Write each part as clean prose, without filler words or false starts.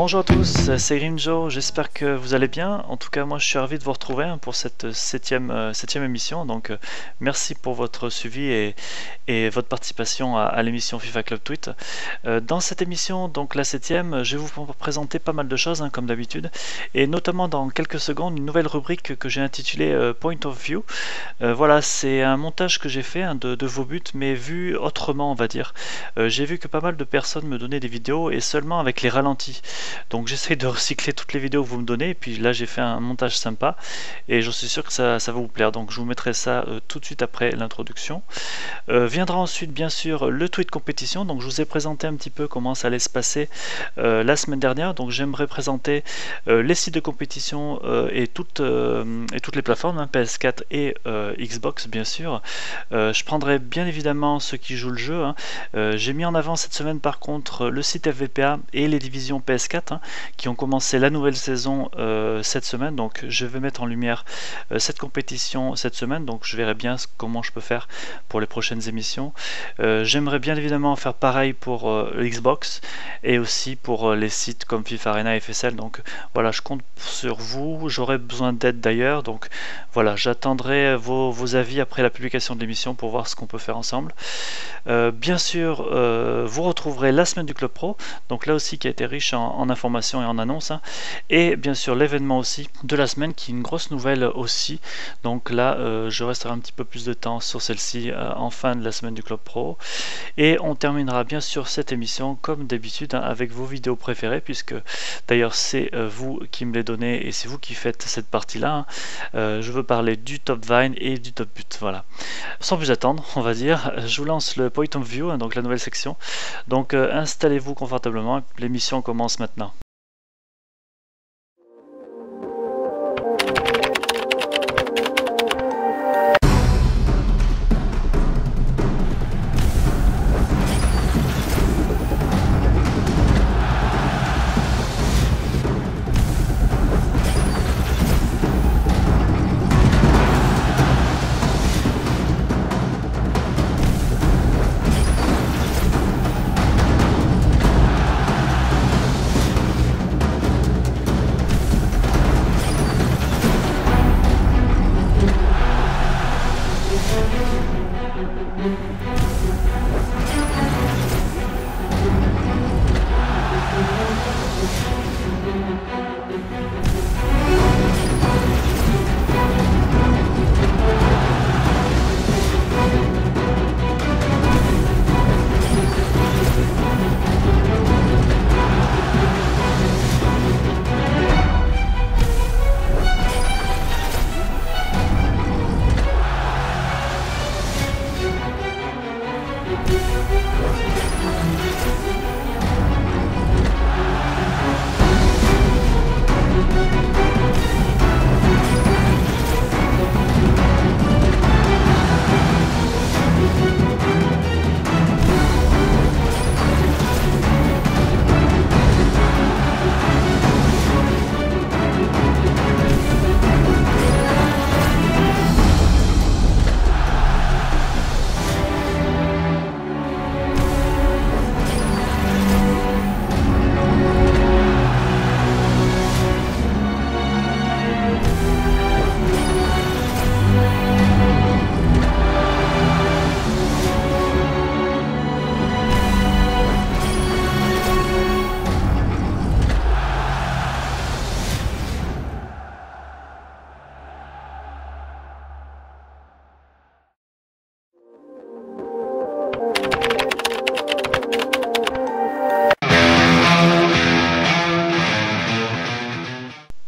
Bonjour à tous, c'est Grimjo, j'espère que vous allez bien. En tout cas, moi je suis ravi de vous retrouver pour cette septième émission. Donc merci pour votre suivi et votre participation à l'émission FIFA Club Tweet. Dans cette émission, donc la septième, je vais vous présenter pas mal de choses comme d'habitude, et notamment dans quelques secondes une nouvelle rubrique que j'ai intitulée Point of View. Voilà, c'est un montage que j'ai fait de vos buts, mais vu autrement, on va dire. J'ai vu que pas mal de personnes me donnaient des vidéos et seulement avec les ralentis. Donc j'essaie de recycler toutes les vidéos que vous me donnez, et puis là j'ai fait un montage sympa et je suis sûr que ça va vous plaire. Donc je vous mettrai ça tout de suite après l'introduction. Viendra ensuite bien sûr le tweet compétition. Donc je vous ai présenté un petit peu comment ça allait se passer la semaine dernière. Donc j'aimerais présenter les sites de compétition et toutes les plateformes, PS4 et Xbox bien sûr. Je prendrai bien évidemment ceux qui jouent le jeu. J'ai mis en avant cette semaine par contre le site FVPA et les divisions PS4 qui ont commencé la nouvelle saison cette semaine. Donc je vais mettre en lumière cette compétition cette semaine. Donc je verrai bien comment je peux faire pour les prochaines émissions. J'aimerais bien évidemment faire pareil pour Xbox et aussi pour les sites comme FIFA Arena et FSL. Donc voilà, je compte sur vous. J'aurai besoin d'aide d'ailleurs. Donc voilà, j'attendrai vos avis après la publication de l'émission pour voir ce qu'on peut faire ensemble. Bien sûr, vous retrouverez la semaine du Club Pro, donc là aussi qui a été riche en informations et en annonces, et bien sûr l'événement aussi de la semaine qui est une grosse nouvelle aussi. Donc là, je resterai un petit peu plus de temps sur celle-ci en fin de la semaine du Club Pro, et on terminera bien sûr cette émission comme d'habitude avec vos vidéos préférées, puisque d'ailleurs c'est vous qui me les donnez et c'est vous qui faites cette partie-là. Je veux parler du top Vine et du top but. Voilà. Sans plus attendre, on va dire, je vous lance le Point of View, donc la nouvelle section. Donc installez-vous confortablement, l'émission commence maintenant.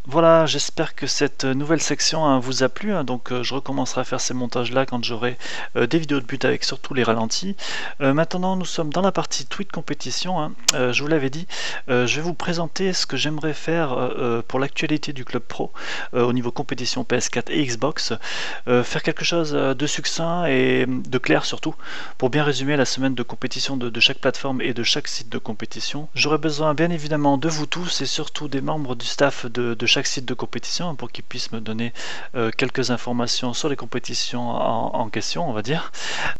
Voilà, j'espère que cette nouvelle section vous a plu. Donc je recommencerai à faire ces montages-là quand j'aurai des vidéos de but avec surtout les ralentis. Maintenant, nous sommes dans la partie tweet compétition. Je vous l'avais dit, je vais vous présenter ce que j'aimerais faire pour l'actualité du Club Pro au niveau compétition PS4 et Xbox. Faire quelque chose de succinct et de clair surtout, pour bien résumer la semaine de compétition de chaque plateforme et de chaque site de compétition. J'aurai besoin bien évidemment de vous tous et surtout des membres du staff de chaque site de de compétition pour qu'il puisse me donner quelques informations sur les compétitions en question, on va dire.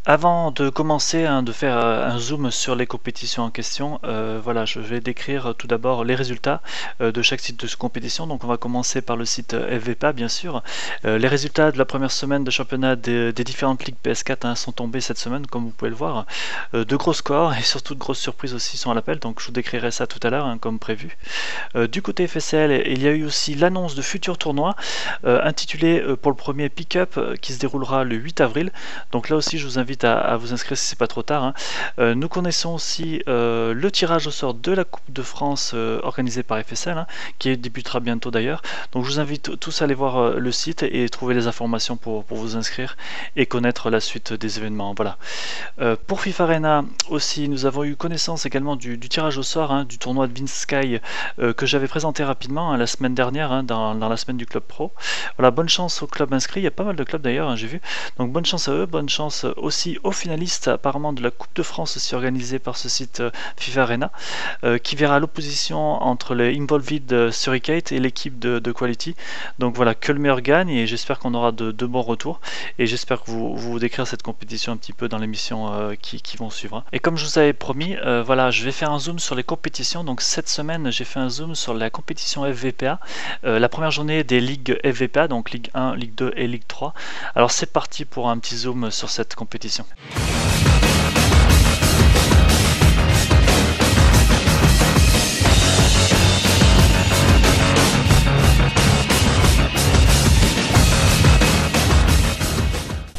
Avant de commencer, de faire un zoom sur les compétitions en question, voilà, je vais décrire tout d'abord les résultats de chaque site de compétition. Donc on va commencer par le site FVPA, bien sûr. Les résultats de la première semaine de championnat des différentes ligues PS4 sont tombés cette semaine, comme vous pouvez le voir. De gros scores et surtout de grosses surprises aussi sont à l'appel, donc je vous décrirai ça tout à l'heure, comme prévu. Du côté FSL, il y a eu aussi l'annonce de futurs tournois, intitulé pour le premier Pick-up, qui se déroulera le 8 avril. Donc là aussi, je vous invite à vous inscrire si c'est pas trop tard. Nous connaissons aussi le tirage au sort de la Coupe de France organisée par FSL, qui débutera bientôt d'ailleurs. Donc je vous invite tous à aller voir le site et trouver les informations pour vous inscrire et connaître la suite des événements. Voilà. Pour FIFA Arena aussi, nous avons eu connaissance également du tirage au sort du tournoi de Sky que j'avais présenté rapidement la semaine dernière dans la semaine du club pro. Voilà, bonne chance aux clubs inscrits, il y a pas mal de clubs d'ailleurs, j'ai vu. Donc bonne chance à eux, bonne chance aussi aux finalistes apparemment de la Coupe de France aussi organisée par ce site FIFA Arena, qui verra l'opposition entre les Involved Suricate et l'équipe de Quality. Donc voilà, que le meilleur gagne et j'espère qu'on aura de bons retours et j'espère que vous décrire cette compétition un petit peu dans l'émission qui vont suivre. Et comme je vous avais promis, voilà, je vais faire un zoom sur les compétitions. Donc cette semaine, j'ai fait un zoom sur la compétition FVPA, la première journée des ligues FVPA, donc Ligue 1, Ligue 2 et Ligue 3. Alors c'est parti pour un petit zoom sur cette compétition.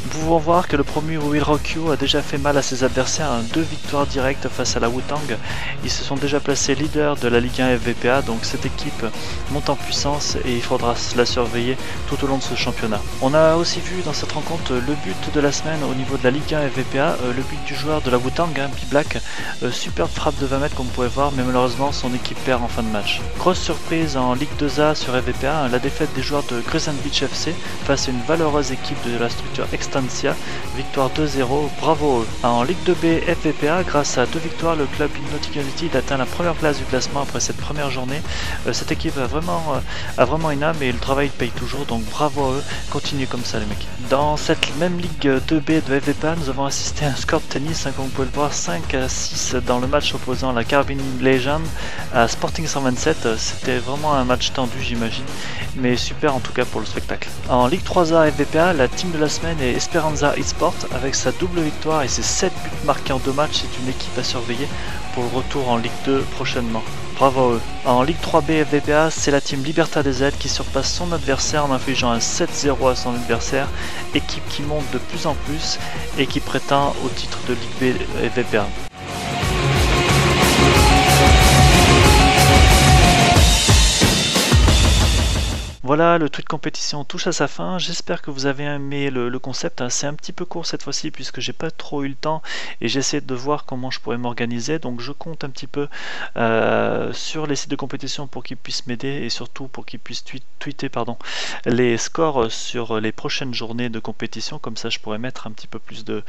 Nous pouvons voir que le premier Will Rock You a déjà fait mal à ses adversaires, 2 victoires directes face à la Wu-Tang. Ils se sont déjà placés leaders de la Ligue 1 FVPA, donc cette équipe monte en puissance et il faudra la surveiller tout au long de ce championnat. On a aussi vu dans cette rencontre le but de la semaine au niveau de la Ligue 1 FVPA, le but du joueur de la Wu-Tang, P-Black, superbe frappe de 20 mètres comme vous pouvez voir, mais malheureusement son équipe perd en fin de match. Grosse surprise en Ligue 2A sur FVPA, la défaite des joueurs de Crescent Beach FC face à une valeureuse équipe de la structure Extensia. Victoire 2-0, bravo eux. En Ligue 2B FVPA, grâce à 2 victoires, le club Hypnotic United atteint la première place du classement après cette première journée. Cette équipe a vraiment une âme et le travail paye toujours, donc bravo à eux, continuez comme ça les mecs. Dans cette même Ligue 2B de FVPA, nous avons assisté à un score de tennis, comme vous pouvez le voir, 5-6 dans le match opposant la Carvin Legend à Sporting 127. C'était vraiment un match tendu j'imagine, mais super en tout cas pour le spectacle. En Ligue 3A FVPA, la team de la semaine est Esperanza eSport avec sa double victoire et ses 7 buts marqués en 2 matchs. C'est une équipe à surveiller pour le retour en Ligue 2 prochainement. Bravo à eux. En Ligue 3B FVPA, c'est la team Libertad DZ qui surpasse son adversaire en infligeant un 7-0 à son adversaire. Équipe qui monte de plus en plus et qui prétend au titre de Ligue B FVPA. Voilà, le tweet compétition touche à sa fin. J'espère que vous avez aimé le concept. C'est un petit peu court cette fois-ci puisque j'ai pas trop eu le temps et j'essaie de voir comment je pourrais m'organiser. Donc je compte un petit peu sur les sites de compétition pour qu'ils puissent m'aider et surtout pour qu'ils puissent tweeter les scores sur les prochaines journées de compétition. Comme ça, je pourrais mettre un petit peu plus de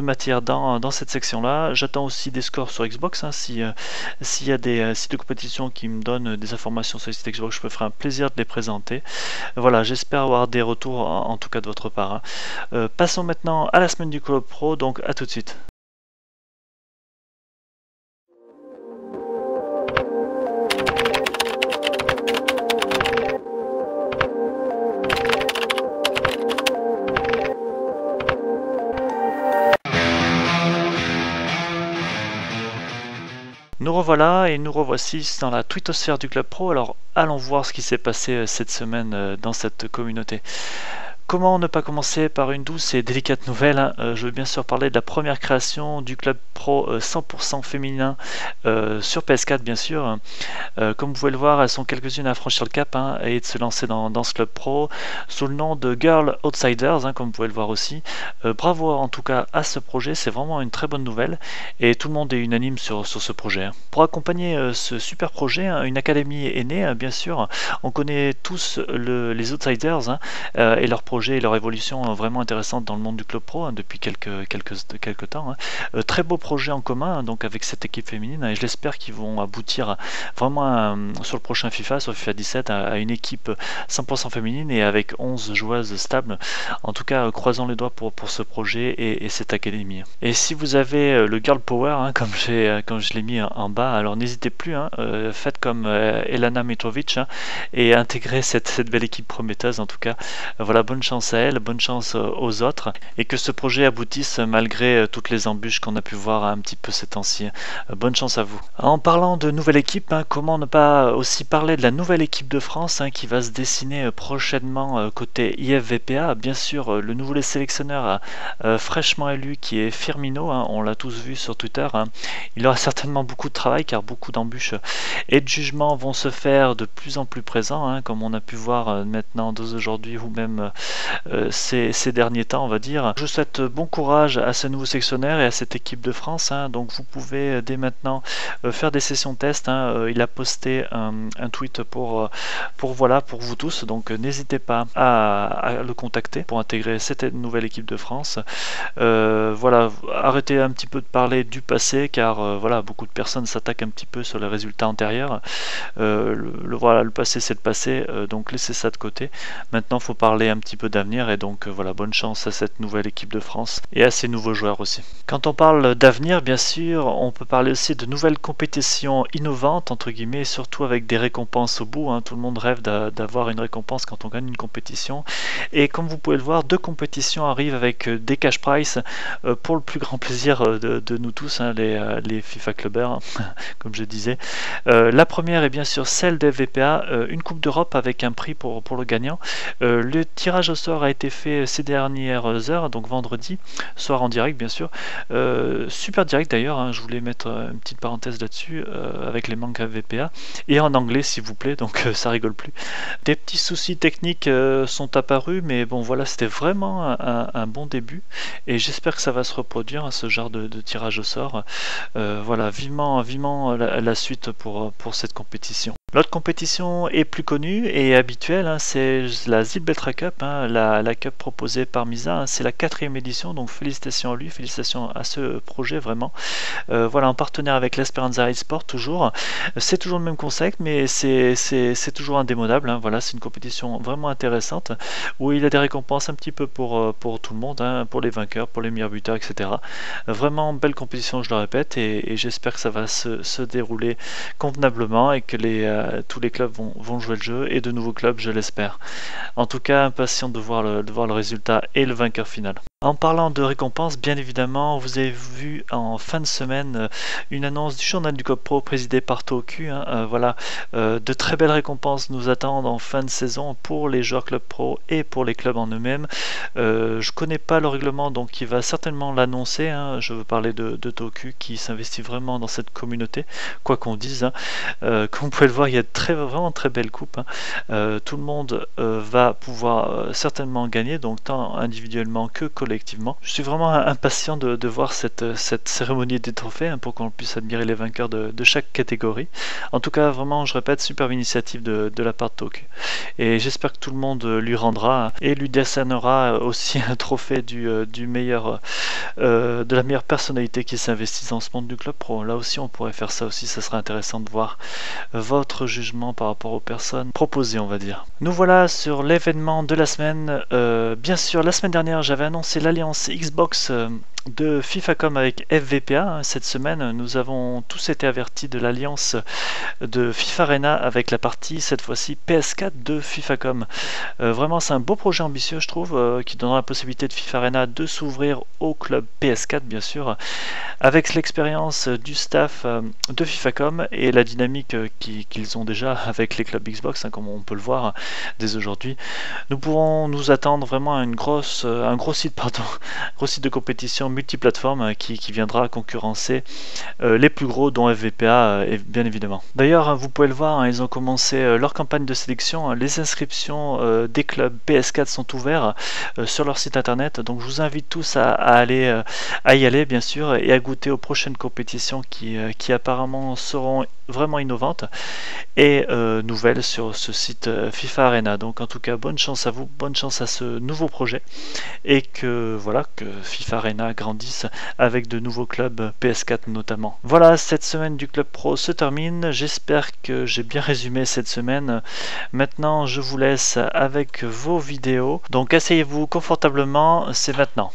matière dans cette section-là. J'attends aussi des scores sur Xbox. S'il y a des sites de compétition qui me donnent des informations sur les sites Xbox, je me ferai un plaisir de les présenter. Voilà, j'espère avoir des retours en tout cas de votre part. Passons maintenant à la semaine du club pro, donc à tout de suite. Nous revoilà et nous revoici dans la twittosphère du Club Pro. Alors allons voir ce qui s'est passé cette semaine dans cette communauté. Comment ne pas commencer par une douce et délicate nouvelle Je veux bien sûr parler de la première création du Club Pro 100% féminin sur PS4 bien sûr. Comme vous pouvez le voir, elles sont quelques-unes à franchir le cap et de se lancer dans ce Club Pro sous le nom de Girl Outsiders, comme vous pouvez le voir aussi. Bravo en tout cas à ce projet, c'est vraiment une très bonne nouvelle et tout le monde est unanime sur ce projet. Pour accompagner ce super projet, une académie est née bien sûr. On connaît tous les Outsiders et leur projet projet et leur évolution vraiment intéressante dans le monde du club pro depuis quelques temps. Très beau projet en commun donc avec cette équipe féminine et je l'espère qu'ils vont aboutir vraiment sur le prochain FIFA, sur FIFA 17, à une équipe 100% féminine et avec 11 joueuses stables. En tout cas, croisons les doigts pour ce projet et cette académie. Et si vous avez le girl power, comme je l'ai mis en bas, alors n'hésitez plus, faites comme Elana Mitrovic et intégrez cette belle équipe prometteuse. En tout cas, voilà, bonne chance à elle, bonne chance aux autres et que ce projet aboutisse malgré toutes les embûches qu'on a pu voir un petit peu ces temps-ci. Bonne chance à vous. En parlant de nouvelle équipe, comment ne pas aussi parler de la nouvelle équipe de France qui va se dessiner prochainement côté IFVPA. Bien sûr, le nouveau sélectionneur fraîchement élu qui est Firmino, on l'a tous vu sur Twitter. Il aura certainement beaucoup de travail car beaucoup d'embûches et de jugements vont se faire de plus en plus présents, comme on a pu voir maintenant dès aujourd'hui ou même ces derniers temps, on va dire. Je souhaite bon courage à ce nouveau sélectionneur et à cette équipe de France. Donc vous pouvez dès maintenant faire des sessions test. Il a posté un tweet pour vous tous, donc n'hésitez pas à le contacter pour intégrer cette nouvelle équipe de France. Voilà, arrêtez un petit peu de parler du passé car voilà, beaucoup de personnes s'attaquent un petit peu sur les résultats antérieurs. Voilà, le passé c'est le passé, donc laissez ça de côté. Maintenant il faut parler un petit peu d'avenir et donc voilà, bonne chance à cette nouvelle équipe de France et à ces nouveaux joueurs aussi. Quand on parle d'avenir, bien sûr, on peut parler aussi de nouvelles compétitions innovantes entre guillemets, et surtout avec des récompenses au bout. Tout le monde rêve d'avoir une récompense quand on gagne une compétition et comme vous pouvez le voir, 2 compétitions arrivent avec des cash prize pour le plus grand plaisir de nous tous, les FIFA clubbers, comme je disais. La première est bien sûr celle de FVPA, une coupe d'Europe avec un prix pour le gagnant. Le tirage au sort a été fait ces dernières heures, donc vendredi soir en direct bien sûr, super direct d'ailleurs, je voulais mettre une petite parenthèse là-dessus avec les manques FVPA et en anglais s'il vous plaît, donc ça rigole plus. Des petits soucis techniques sont apparus, mais bon voilà, c'était vraiment un bon début et j'espère que ça va se reproduire ce genre de tirage au sort. Voilà, vivement la suite pour cette compétition. L'autre compétition est plus connue et habituelle, c'est la Zilbetra Cup, la cup proposée par Misa. C'est la 4e édition, donc félicitations à lui, félicitations à ce projet vraiment. Voilà, en partenaire avec l'Esperanza eSport toujours. C'est toujours le même concept, mais c'est toujours indémodable. Voilà, c'est une compétition vraiment intéressante où il y a des récompenses un petit peu pour tout le monde, pour les vainqueurs, pour les meilleurs buteurs, etc. Vraiment belle compétition, je le répète, et j'espère que ça va se dérouler convenablement et que tous les clubs vont jouer le jeu et de nouveaux clubs, je l'espère. En tout cas, impatient de voir le résultat et le vainqueur final. En parlant de récompenses, bien évidemment, vous avez vu en fin de semaine une annonce du journal du Club Pro présidé par Toku. Voilà, de très belles récompenses nous attendent en fin de saison pour les joueurs Club Pro et pour les clubs en eux-mêmes. Je connais pas le règlement, donc il va certainement l'annoncer. Je veux parler de Toku qui s'investit vraiment dans cette communauté, quoi qu'on dise. Comme vous pouvez le voir, il y a vraiment très belles coupes. Tout le monde va pouvoir certainement gagner, donc tant individuellement que collectivement. Je suis vraiment impatient de voir cette cérémonie des trophées pour qu'on puisse admirer les vainqueurs de chaque catégorie. En tout cas, vraiment, je répète, superbe initiative de la part de Toku. Et j'espère que tout le monde lui rendra et lui décernera aussi un trophée du meilleur, de la meilleure personnalité qui s'investit dans ce monde du club pro. Là aussi, on pourrait faire ça aussi, ça serait intéressant de voir votre jugement par rapport aux personnes proposées, on va dire. Nous voilà sur l'événement de la semaine. Bien sûr, la semaine dernière, j'avais annoncé l'alliance Xbox de FIFAcom avec FVPA. Cette semaine, nous avons tous été avertis de l'alliance de FIFA Arena avec la partie, cette fois-ci, PS4 de FIFAcom. Vraiment, c'est un beau projet ambitieux, je trouve, qui donnera la possibilité de FIFA Arena de s'ouvrir au club PS4, bien sûr, avec l'expérience du staff de FIFAcom et la dynamique qu'ils ont déjà avec les clubs Xbox, comme on peut le voir dès aujourd'hui. Nous pourrons nous attendre vraiment à un gros site de compétition multiplateforme qui viendra concurrencer les plus gros, dont FVPA, et bien évidemment. D'ailleurs, vous pouvez le voir, hein, ils ont commencé leur campagne de sélection. Les inscriptions des clubs PS4 sont ouvertes sur leur site internet, donc je vous invite tous à y aller, bien sûr, et à goûter aux prochaines compétitions qui apparemment seront vraiment innovantes et nouvelles sur ce site FIFA Arena. Donc en tout cas, bonne chance à vous, bonne chance à ce nouveau projet, et que voilà, que FIFA Arena grandisse avec de nouveaux clubs PS4 notamment. Voilà, cette semaine du Club Pro se termine. J'espère que j'ai bien résumé cette semaine. Maintenant, je vous laisse avec vos vidéos. Donc asseyez-vous confortablement, c'est maintenant.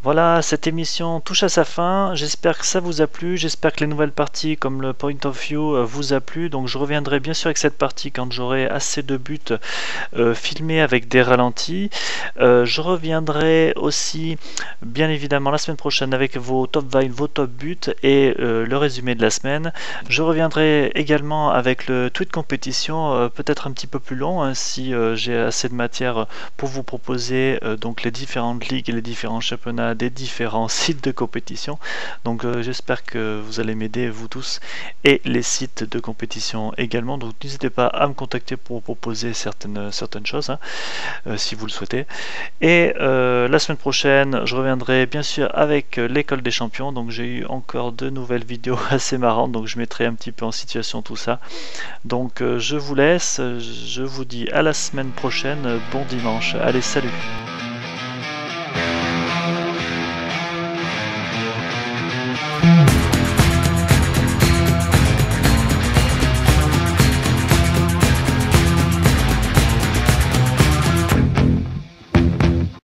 Voilà, cette émission touche à sa fin. J'espère que ça vous a plu. J'espère que les nouvelles parties comme le Point of View vous a plu. Donc je reviendrai bien sûr avec cette partie quand j'aurai assez de buts filmés avec des ralentis. Je reviendrai aussi bien évidemment la semaine prochaine avec vos top vibes, vos top buts et le résumé de la semaine. Je reviendrai également avec le tweet compétition, peut-être un petit peu plus long hein, si j'ai assez de matière pour vous proposer donc les différentes ligues et les différents championnats des différents sites de compétition. Donc j'espère que vous allez m'aider vous tous et les sites de compétition également. Donc n'hésitez pas à me contacter pour proposer certaines choses hein, si vous le souhaitez. Et la semaine prochaine, je reviendrai bien sûr avec l'école des champions. Donc j'ai eu encore de nouvelles vidéos assez marrantes. Donc je mettrai un petit peu en situation tout ça. Donc je vous laisse. Je vous dis à la semaine prochaine. Bon dimanche. Allez, salut!